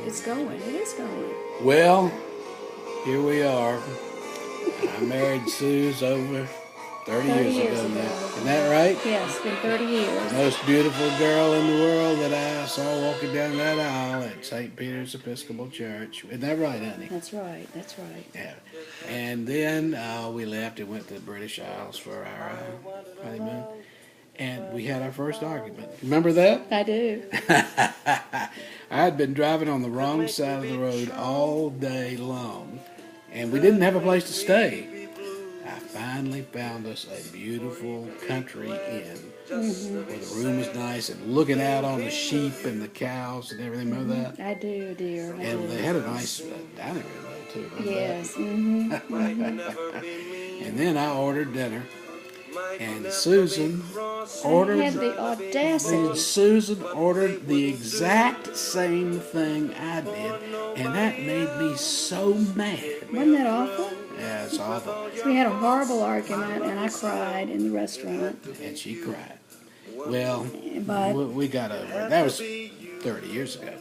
it's going. It is going. Well, here we are. I married Suze over 30 years ago now. Isn't that right? Yes, it's been 30 years. The most beautiful girl in the world that I saw walking down that aisle at St. Peter's Episcopal Church. Isn't that right, honey? That's right. That's right. Yeah. And then we left and went to the British Isles for our honeymoon. And we had our first argument. Remember that? I do. I had been driving on the wrong side of the road all day long, and we didn't have a place to stay. I finally found us a beautiful country inn where the room was nice and looking out on the sheep and the cows and everything. Remember that? I do, dear. I And do. they had a nice dining room there, too. Remember Yes. that? And then I ordered dinner, and Susan ordered... had the audacity. Susan ordered the exact same thing I did, and that made me so mad. Wasn't that awful? Yeah, it's awful. We had a horrible argument, and I cried in the restaurant. And she cried. Well, But we got over it. That was 30 years ago.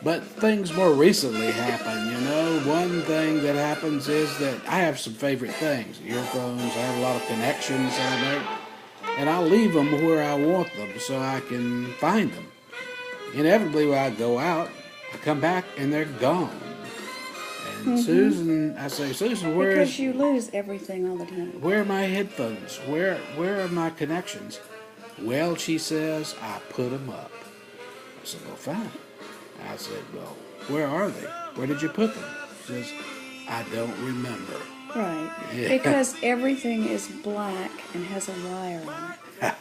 But things more recently happen, you know. One thing that happens is that I have some favorite things. Earphones, I have a lot of connections on there. And I leave them where I want them so I can find them. Inevitably, when I go out, I come back and they're gone. And Susan, I say, Susan, because you lose everything all the time. where are my headphones? Where are my connections? Well, she says, I put them up. I said, well, fine. I said, well, where are they? Where did you put them? She says, I don't remember. Right. Yeah. Because everything is black and has a wire on it.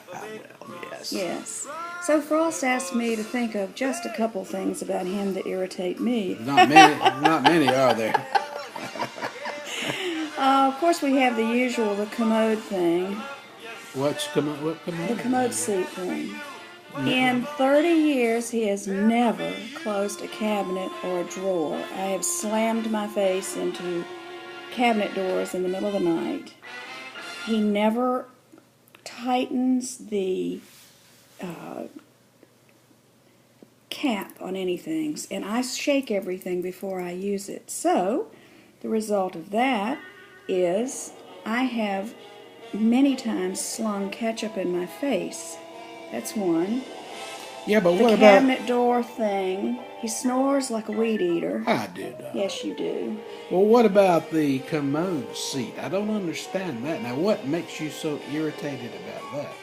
Well, yes. Yes. So Frost asked me to think of just a couple things about him that irritate me. Not many are there. Of course, we have the usual, the commode thing, What commode? the commode seat thing. In 30 years, he has never closed a cabinet or a drawer. I have slammed my face into cabinet doors in the middle of the night. He never tightens the cap on anything, and I shake everything before I use it. So, the result of that is I have many times slung ketchup in my face. That's one. Yeah, but The what about... cabinet door thing, he snores like a weed eater. I do, though. Yes, you do. Well, what about the commode seat? I don't understand that. Now, what makes you so irritated about that?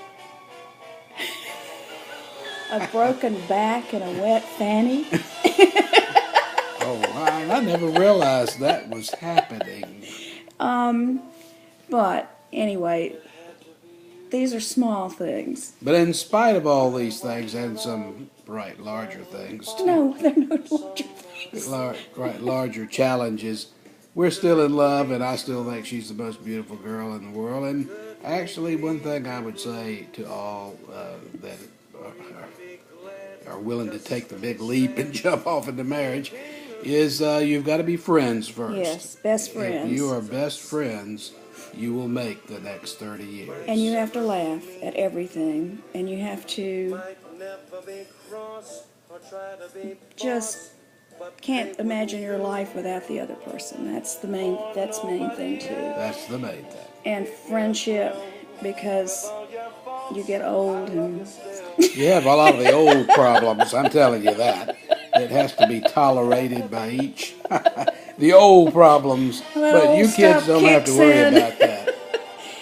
A broken back and a wet fanny. Oh, I never realized that was happening. But anyway, these are small things. But in spite of all these things and some larger things, too, No, they're no larger things. larger challenges, we're still in love, and I still think she's the most beautiful girl in the world. And actually, one thing I would say to all that are willing to take the big leap and jump off into marriage is you've got to be friends first. Yes, best friends. If you are best friends, you will make the next 30 years. And you have to laugh at everything, and you have to just can't imagine your life without the other person. That's main thing too. That's the main thing. And friendship, because you get old and You have a lot of the old problems, I'm telling you that. It has to be tolerated by each. The old problems, Well, but you old kids stuff don't have to kicks worry in. about that.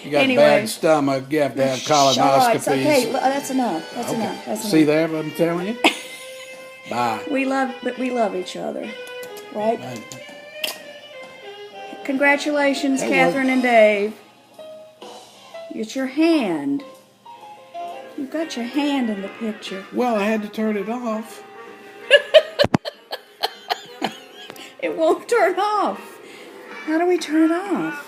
You got Anyway. bad stomach, you have to have All right, colonoscopies. okay, that's enough. That's Okay. enough. That's See enough. there what I'm telling you? Bye. We love each other, right? Bye. Congratulations, That Catherine and Dave. It's your hand. You've got your hand in the picture. Well, I had to turn it off. It won't turn off. How do we turn it off?